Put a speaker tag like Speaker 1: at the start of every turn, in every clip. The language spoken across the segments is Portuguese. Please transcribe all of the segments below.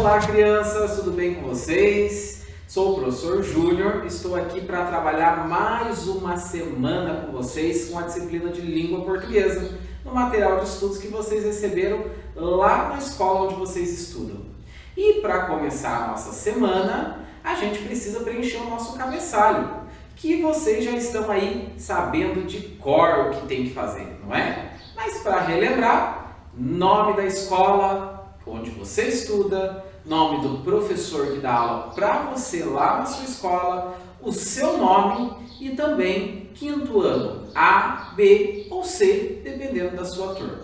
Speaker 1: Olá, crianças, tudo bem com vocês? Sou o professor Júnior, estou aqui para trabalhar mais uma semana com vocês com a disciplina de língua portuguesa, no material de estudos que vocês receberam lá na escola onde vocês estudam. E para começar a nossa semana, a gente precisa preencher o nosso cabeçalho, que vocês já estão aí sabendo de cor o que tem que fazer, não é? Mas para relembrar, nome da escola onde você estuda, nome do professor que dá aula para você lá na sua escola, o seu nome e também quinto ano, A, B ou C, dependendo da sua turma.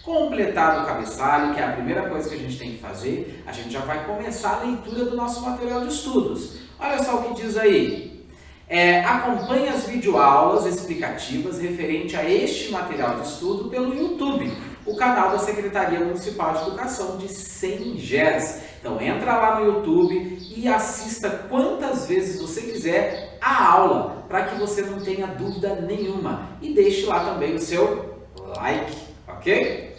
Speaker 1: Completado o cabeçalho, que é a primeira coisa que a gente tem que fazer, a gente já vai começar a leitura do nosso material de estudos. Olha só o que diz aí. Acompanhe as videoaulas explicativas referente a este material de estudo pelo YouTube, o canal da Secretaria Municipal de Educação de Sengés. Então entra lá no YouTube e assista quantas vezes você quiser a aula, para que você não tenha dúvida nenhuma. E deixe lá também o seu like, ok?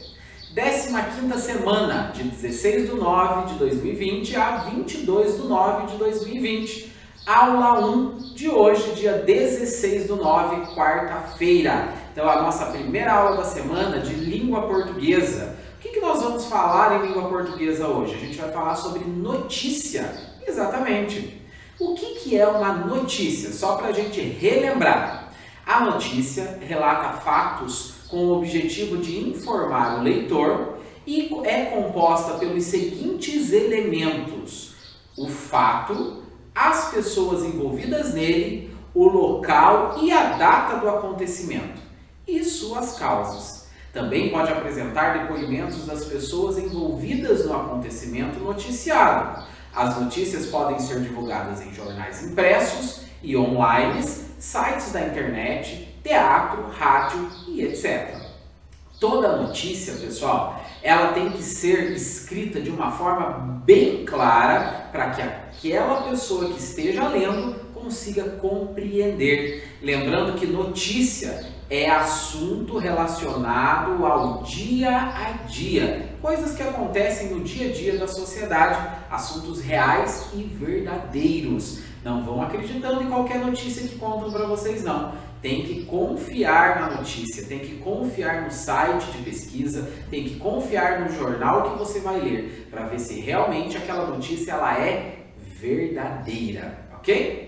Speaker 1: 15ª semana, de 16/9/2020 a 22/9/2020. Aula 1 de hoje, dia 16/9, quarta-feira. Então, a nossa primeira aula da semana de língua portuguesa. O que nós vamos falar em língua portuguesa hoje? A gente vai falar sobre notícia. Exatamente. O que é uma notícia? Só para a gente relembrar. A notícia relata fatos com o objetivo de informar o leitor e é composta pelos seguintes elementos: o fato, as pessoas envolvidas nele, o local e a data do acontecimento e suas causas. Também pode apresentar depoimentos das pessoas envolvidas no acontecimento noticiado. As notícias podem ser divulgadas em jornais impressos e online, sites da internet, teatro, rádio e etc. Toda notícia, pessoal, ela tem que ser escrita de uma forma bem clara para que aquela pessoa que esteja lendo consiga compreender. Lembrando que notícia é assunto relacionado ao dia a dia, coisas que acontecem no dia a dia da sociedade, assuntos reais e verdadeiros. Não vão acreditando em qualquer notícia que contam para vocês, não. Tem que confiar na notícia, tem que confiar no site de pesquisa, tem que confiar no jornal que você vai ler, para ver se realmente aquela notícia ela é verdadeira, ok?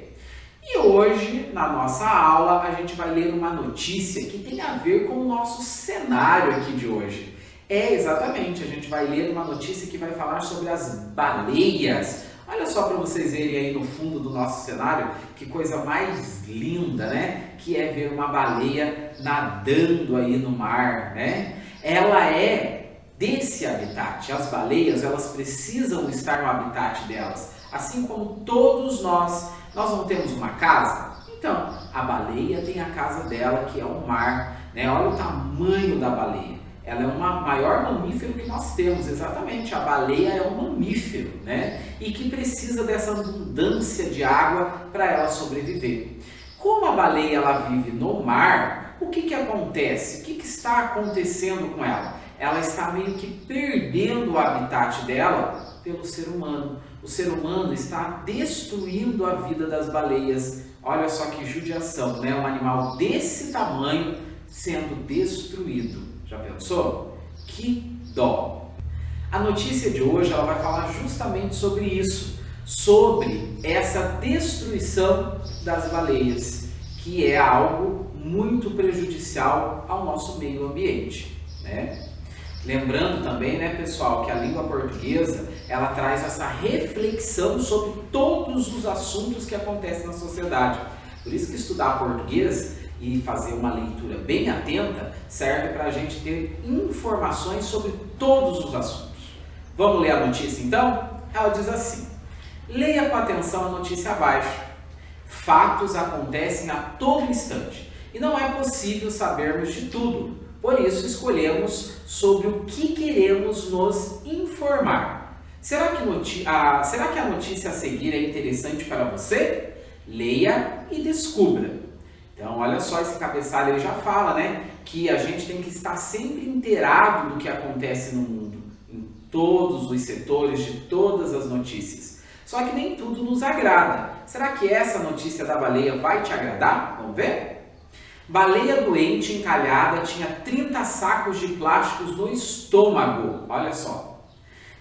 Speaker 1: E hoje, na nossa aula, a gente vai ler uma notícia que tem a ver com o nosso cenário aqui de hoje. Exatamente, a gente vai ler uma notícia que vai falar sobre as baleias. Olha só para vocês verem aí no fundo do nosso cenário, que coisa mais linda, né? Que é ver uma baleia nadando aí no mar, né? Ela é desse habitat. As baleias, elas precisam estar no habitat delas. Assim como todos nós não temos uma casa? Então, a baleia tem a casa dela, que é o mar, né? Olha o tamanho da baleia. Ela é o maior mamífero que nós temos, exatamente. A baleia é um mamífero, né? E que precisa dessa abundância de água para ela sobreviver. Como a baleia ela vive no mar, o que acontece? O que está acontecendo com ela? Ela está meio que perdendo o habitat dela pelo ser humano. O ser humano está destruindo a vida das baleias. Olha só que judiação, né? Um animal desse tamanho sendo destruído. Já pensou? Que dó! A notícia de hoje ela vai falar justamente sobre isso, sobre essa destruição das baleias, que é algo muito prejudicial ao nosso meio ambiente, né? Lembrando também, né, pessoal, que a língua portuguesa ela traz essa reflexão sobre todos os assuntos que acontecem na sociedade. Por isso que estudar português e fazer uma leitura bem atenta serve para a gente ter informações sobre todos os assuntos. Vamos ler a notícia então? Ela diz assim: leia com atenção a notícia abaixo. Fatos acontecem a todo instante e não é possível sabermos de tudo. Por isso escolhemos sobre o que queremos nos informar. Será que a notícia a seguir é interessante para você? Leia e descubra. Então, olha só, esse cabeçalho aí já fala, né? Que a gente tem que estar sempre inteirado do que acontece no mundo, em todos os setores, de todas as notícias. Só que nem tudo nos agrada. Será que essa notícia da baleia vai te agradar? Vamos ver? Baleia doente encalhada tinha 30 sacos de plásticos no estômago. Olha só.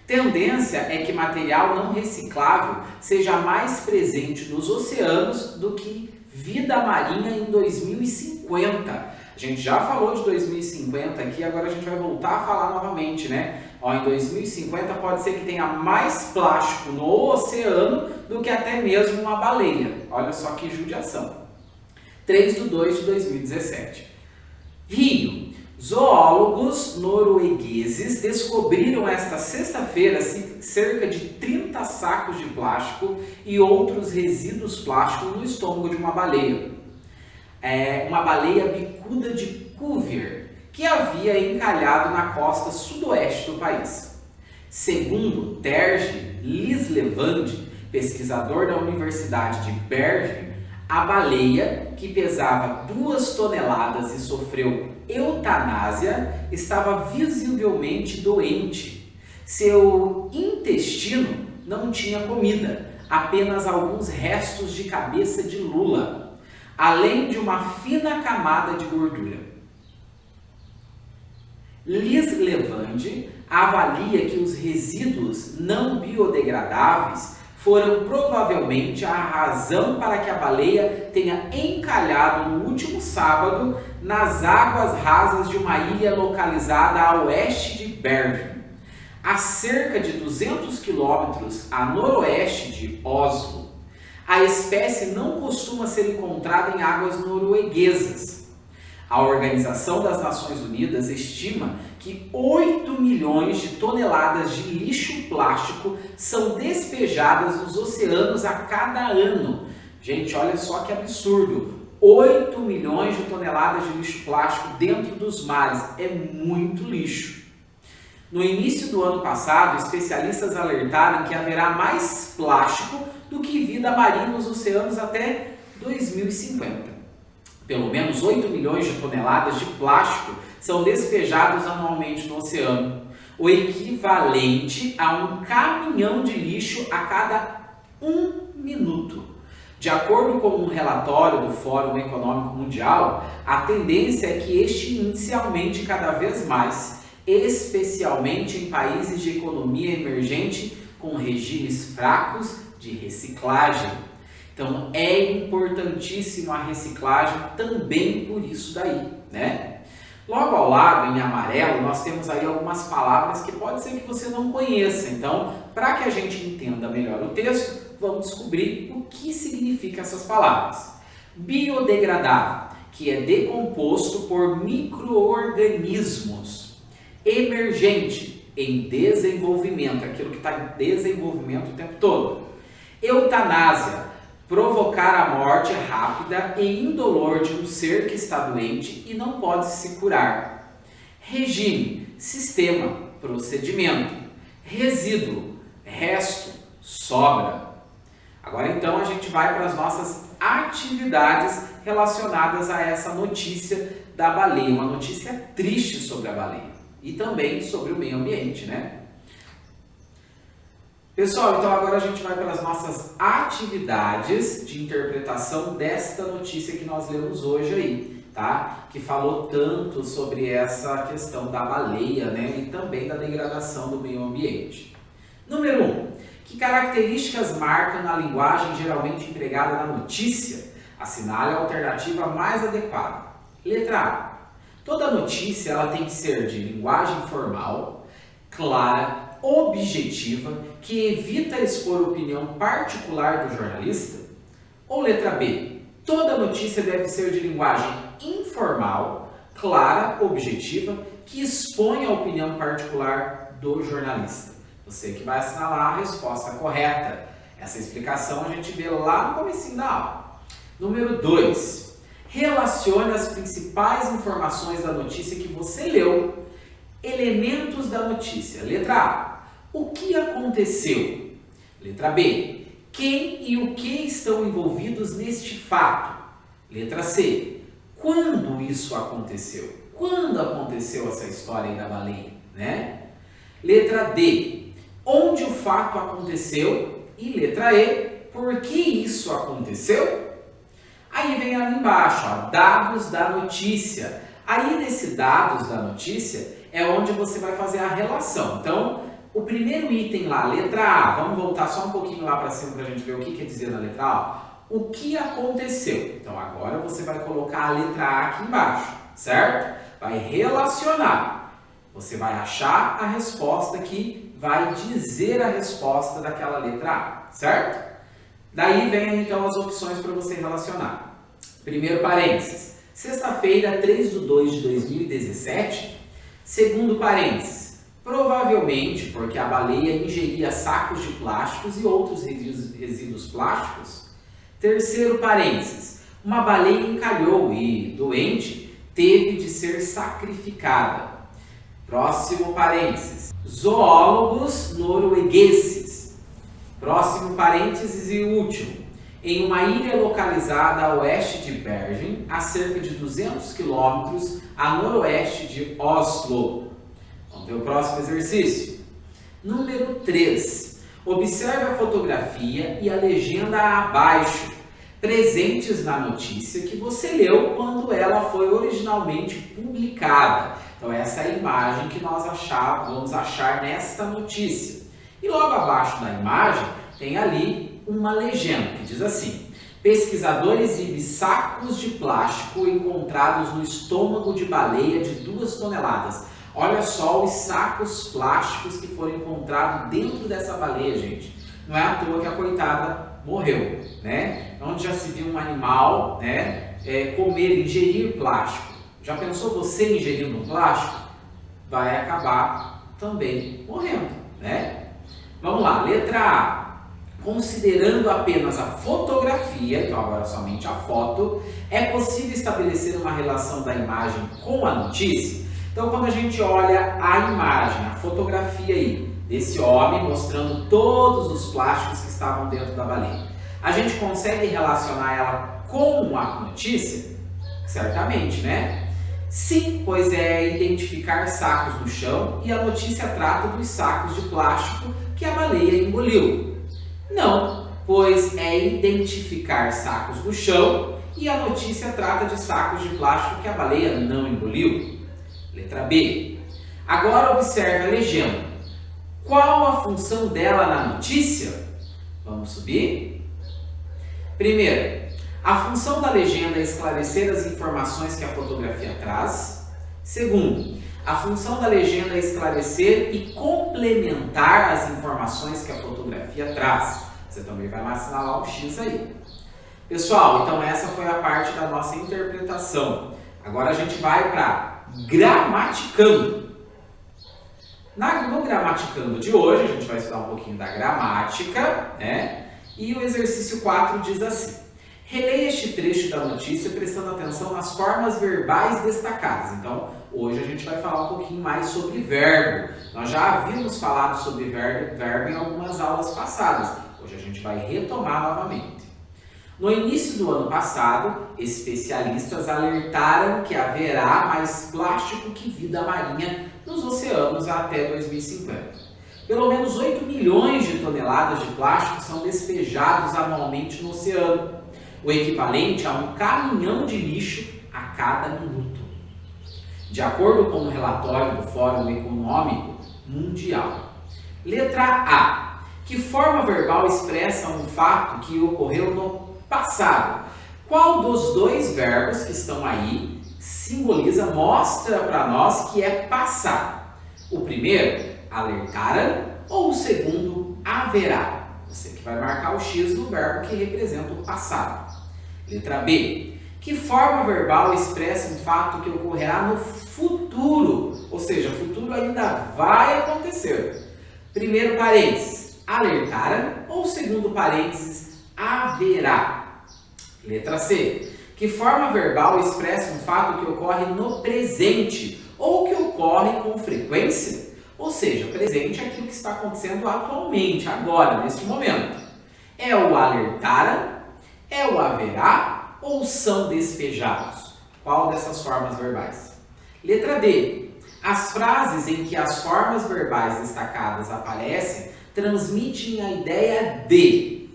Speaker 1: Tendência é que material não reciclável seja mais presente nos oceanos do que vida marinha em 2050. A gente já falou de 2050 aqui, agora a gente vai voltar a falar novamente, né? Ó, em 2050 pode ser que tenha mais plástico no oceano do que até mesmo uma baleia. Olha só que judiação. 3/2/2017. Rio. Zoólogos noruegueses descobriram esta sexta-feira cerca de 30 sacos de plástico e outros resíduos plásticos no estômago de uma baleia. Uma baleia bicuda de Cuvier, que havia encalhado na costa sudoeste do país. Segundo Terje Lislevand, pesquisador da Universidade de Bergen, a baleia, que pesava 2 toneladas e sofreu eutanásia, estava visivelmente doente. Seu intestino não tinha comida, apenas alguns restos de cabeça de lula, além de uma fina camada de gordura. Lislevand avalia que os resíduos não biodegradáveis foram provavelmente a razão para que a baleia tenha encalhado no último sábado nas águas rasas de uma ilha localizada a oeste de Bergen, a cerca de 200 quilômetros a noroeste de Oslo. A espécie não costuma ser encontrada em águas norueguesas. A Organização das Nações Unidas estima que 8 milhões de toneladas de lixo plástico são despejadas nos oceanos a cada ano. Gente, olha só que absurdo! 8 milhões de toneladas de lixo plástico dentro dos mares. É muito lixo. No início do ano passado, especialistas alertaram que haverá mais plástico do que vida marinha nos oceanos até 2050. Pelo menos 8 milhões de toneladas de plástico são despejados anualmente no oceano, o equivalente a um caminhão de lixo a cada 1 minuto. De acordo com um relatório do Fórum Econômico Mundial, a tendência é que este índice aumente cada vez mais, especialmente em países de economia emergente com regimes fracos de reciclagem. Então é importantíssima a reciclagem também por isso daí, né? Logo ao lado, em amarelo, nós temos aí algumas palavras que pode ser que você não conheça. Então, para que a gente entenda melhor o texto, vamos descobrir o que significam essas palavras. Biodegradável, que é decomposto por micro-organismos. Emergente, em desenvolvimento, aquilo que está em desenvolvimento o tempo todo. Eutanásia, provocar a morte rápida e indolor de um ser que está doente e não pode se curar. Regime, sistema, procedimento. Resíduo, resto, sobra. Agora então a gente vai para as nossas atividades relacionadas a essa notícia da baleia, uma notícia triste sobre a baleia e também sobre o meio ambiente, né? Pessoal, então agora a gente vai para as nossas atividades de interpretação desta notícia que nós lemos hoje aí, tá? Que falou tanto sobre essa questão da baleia, né? E também da degradação do meio ambiente. Número 1. Que características marcam na linguagem geralmente empregada na notícia? Assinale a alternativa mais adequada. Letra A. Toda notícia ela tem que ser de linguagem formal, clara, objetiva, que evita expor opinião particular do jornalista? Ou letra B, toda notícia deve ser de linguagem informal, clara, objetiva, que expõe a opinião particular do jornalista? Você que vai assinalar a resposta correta. Essa explicação a gente vê lá no comecinho da aula. Número 2. Relacione as principais informações da notícia que você leu. Elementos da notícia. Letra A. O que aconteceu? Letra B. Quem e o que estão envolvidos neste fato? Letra C. Quando isso aconteceu? Quando aconteceu essa história aí da baleia, né? Letra D, onde o fato aconteceu. E letra E, por que isso aconteceu? Aí vem ali embaixo, ó, dados da notícia. Aí nesse dados da notícia é onde você vai fazer a relação. Então, o primeiro item lá, letra A, vamos voltar só um pouquinho lá para cima para a gente ver o que quer dizer na letra A. O que aconteceu? Então agora você vai colocar a letra A aqui embaixo, certo? Vai relacionar. Você vai achar a resposta que vai dizer a resposta daquela letra A, certo? Daí vem então as opções para você relacionar. Primeiro parênteses, sexta-feira, 3/2/2017. Segundo parênteses, provavelmente porque a baleia ingeria sacos de plásticos e outros resíduos plásticos. Terceiro parênteses, uma baleia encalhou e, doente, teve de ser sacrificada. Próximo parênteses, zoólogos noruegueses. Próximo parênteses e último, em uma ilha localizada a oeste de Bergen, a cerca de 200 quilômetros a noroeste de Oslo. Vamos ver o próximo exercício. Número 3. Observe a fotografia e a legenda abaixo, presentes na notícia que você leu quando ela foi originalmente publicada. Então essa é a imagem que nós vamos achar nesta notícia. E logo abaixo da imagem tem ali uma legenda que diz assim: pesquisadores exibem sacos de plástico encontrados no estômago de baleia de 2 toneladas. Olha só os sacos plásticos que foram encontrados dentro dessa baleia, gente. Não é à toa que a coitada morreu, né? Onde já se viu um animal, né, comer, ingerir plástico. Já pensou você ingerindo um plástico? Vai acabar também morrendo, né? Vamos lá, letra A. Considerando apenas a fotografia, então agora somente a foto, é possível estabelecer uma relação da imagem com a notícia? Então, quando a gente olha a imagem, a fotografia aí, desse homem mostrando todos os plásticos que estavam dentro da baleia, a gente consegue relacionar ela com a notícia? Certamente, né? Sim, pois é identificar sacos no chão e a notícia trata dos sacos de plástico que a baleia engoliu. Não, pois é identificar sacos no chão e a notícia trata de sacos de plástico que a baleia não engoliu. Letra B. Agora observe a legenda. Qual a função dela na notícia? Vamos subir. Primeiro, a função da legenda é esclarecer as informações que a fotografia traz. Segundo, a função da legenda é esclarecer e complementar as informações que a fotografia traz. Você também vai assinalar o X aí. Pessoal, então essa foi a parte da nossa interpretação. Agora a gente vai para gramaticando. No gramaticando de hoje, a gente vai estudar um pouquinho da gramática, né? E o exercício 4 diz assim: releia este trecho da notícia prestando atenção nas formas verbais destacadas. Então, hoje a gente vai falar um pouquinho mais sobre verbo. Nós já havíamos falado sobre verbo em algumas aulas passadas. Hoje a gente vai retomar novamente. No início do ano passado, especialistas alertaram que haverá mais plástico que vida marinha nos oceanos até 2050. Pelo menos 8 milhões de toneladas de plástico são despejados anualmente no oceano, o equivalente a um caminhão de lixo a cada minuto, de acordo com um relatório do Fórum Econômico Mundial. Letra A. Que forma verbal expressa um fato que ocorreu no passado? Qual dos dois verbos que estão aí mostra para nós que é passado? O primeiro, alertaram, ou o segundo, haverá? Você que vai marcar o X no verbo que representa o passado. Letra B. Que forma verbal expressa um fato que ocorrerá no futuro? Ou seja, o futuro ainda vai acontecer. Primeiro parênteses, alertaram, ou segundo parênteses, haverá? Letra C. Que forma verbal expressa um fato que ocorre no presente ou que ocorre com frequência? Ou seja, presente é aquilo que está acontecendo atualmente, agora, neste momento. É o alertaram, é o haverá ou são despejados? Qual dessas formas verbais? Letra D. As frases em que as formas verbais destacadas aparecem transmitem a ideia de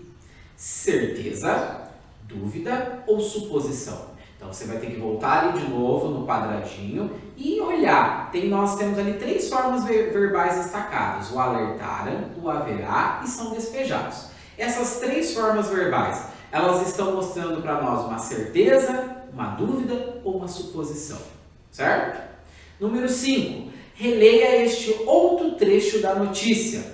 Speaker 1: certeza, dúvida ou suposição. Então você vai ter que voltar ali de novo no quadradinho e olhar. Nós temos ali 3 formas verbais destacadas: o alertaram, o haverá e são despejados. Essas 3 formas verbais, elas estão mostrando para nós uma certeza, uma dúvida ou uma suposição, certo? Número 5. Releia este outro trecho da notícia.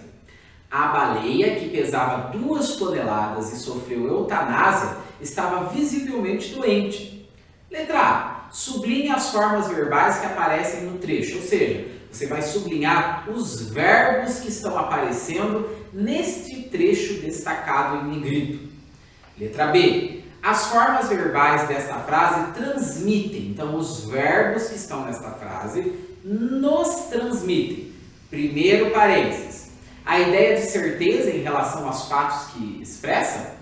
Speaker 1: A baleia, que pesava 2 toneladas e sofreu eutanásia, estava visivelmente doente. Letra A. Sublinhe as formas verbais que aparecem no trecho, ou seja, você vai sublinhar os verbos que estão aparecendo neste trecho destacado em negrito. Letra B. As formas verbais desta frase transmitem, então os verbos que estão nesta frase nos transmitem. Primeiro parênteses. A ideia de certeza em relação aos fatos que expressa?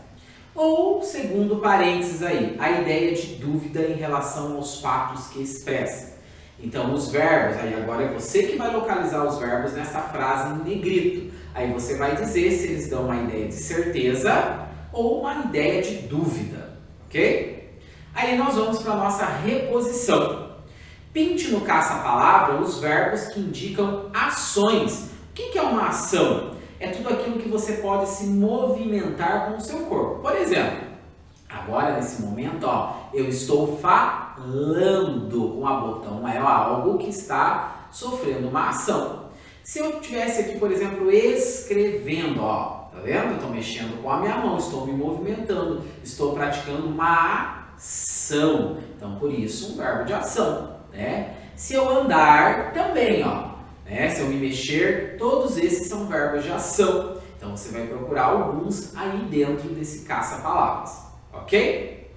Speaker 1: Ou, segundo parênteses aí, a ideia de dúvida em relação aos fatos que expressa. Então, os verbos, aí agora é você que vai localizar os verbos nessa frase em negrito. Aí você vai dizer se eles dão uma ideia de certeza ou uma ideia de dúvida, ok? Aí nós vamos para a nossa reposição. Pinte no caça-palavra os verbos que indicam ações. O que é uma ação? É tudo aquilo que você pode se movimentar com o seu corpo. Por exemplo, agora nesse momento, eu estou falando com a boca. Então é algo que está sofrendo uma ação. Se eu estivesse aqui, por exemplo, escrevendo, tá vendo? Eu estou mexendo com a minha mão, estou me movimentando, estou praticando uma ação. Então, por isso, um verbo de ação, né? Se eu andar, também, se eu me mexer, todos esses são verbos de ação. Então, você vai procurar alguns aí dentro desse caça-palavras, ok?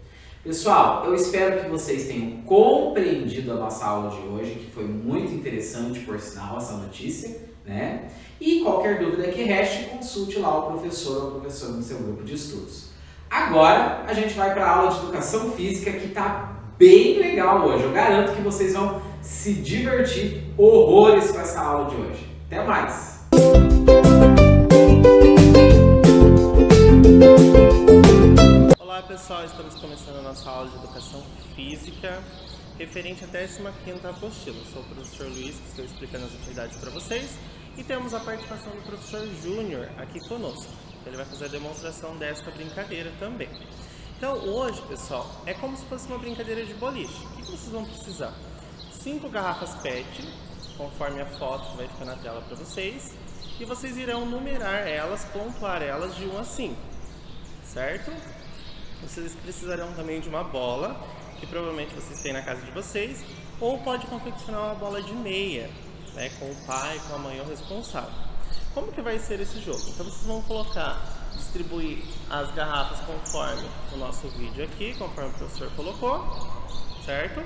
Speaker 1: Pessoal, eu espero que vocês tenham compreendido a nossa aula de hoje, que foi muito interessante, por sinal, essa notícia, né? E qualquer dúvida que reste, consulte lá o professor ou a professora no seu grupo de estudos. Agora, a gente vai para a aula de Educação Física, que está bem legal hoje. Eu garanto que vocês vão se divertir horrores com essa aula de hoje. Até mais!
Speaker 2: Olá pessoal, estamos começando a nossa aula de Educação Física referente à 15ª apostila. Eu sou o professor Luiz, que estou explicando as atividades para vocês, e temos a participação do professor Júnior aqui conosco. Ele vai fazer a demonstração desta brincadeira também. Então hoje, pessoal, é como se fosse uma brincadeira de boliche. O que vocês vão precisar? 5 garrafas PET, conforme a foto que vai ficar na tela para vocês, e vocês irão numerar elas, pontuar elas de 1 a 5, certo? Vocês precisarão também de uma bola, que provavelmente vocês têm na casa de vocês, ou pode confeccionar uma bola de meia, né, com o pai, com a mãe ou responsável. Como que vai ser esse jogo? Então vocês vão distribuir as garrafas conforme o nosso vídeo aqui, conforme o professor colocou, certo?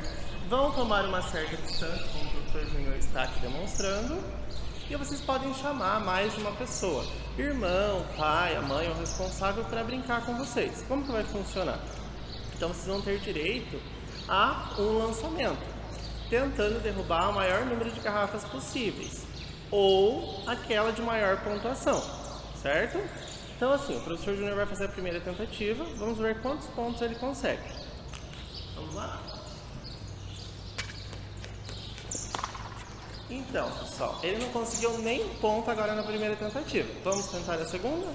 Speaker 2: Vão tomar uma certa distância, como o professor Júnior está aqui demonstrando, e vocês podem chamar mais de uma pessoa, irmão, pai, a mãe ou responsável, para brincar com vocês. Como que vai funcionar? Então vocês vão ter direito a um lançamento, tentando derrubar o maior número de garrafas possíveis, ou aquela de maior pontuação, certo? Então assim, o professor Júnior vai fazer a primeira tentativa, vamos ver quantos pontos ele consegue. Vamos lá? Então, pessoal, ele não conseguiu nem um ponto agora na primeira tentativa. Vamos tentar a segunda?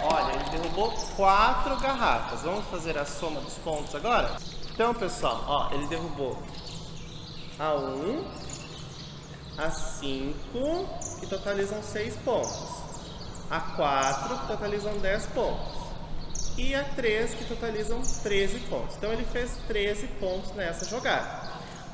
Speaker 2: Olha, ele derrubou 4 garrafas. Vamos fazer a soma dos pontos agora? Então, pessoal, ele derrubou a 1, a 5, que totalizam 6 pontos, a 4, que totalizam 10 pontos, e a 3, que totalizam 13 pontos. Então ele fez 13 pontos nessa jogada.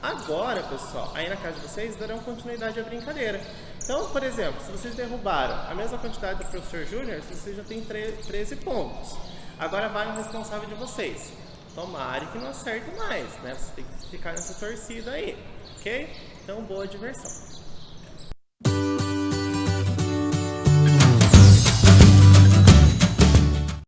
Speaker 2: Agora, pessoal, aí na casa de vocês darão continuidade à brincadeira. Então, por exemplo, se vocês derrubaram a mesma quantidade do professor Júnior, vocês já têm 13 pontos. Agora vai no responsável de vocês. Tomara que não acerte mais, né? Você tem que ficar nessa torcida aí, ok? Então, boa diversão.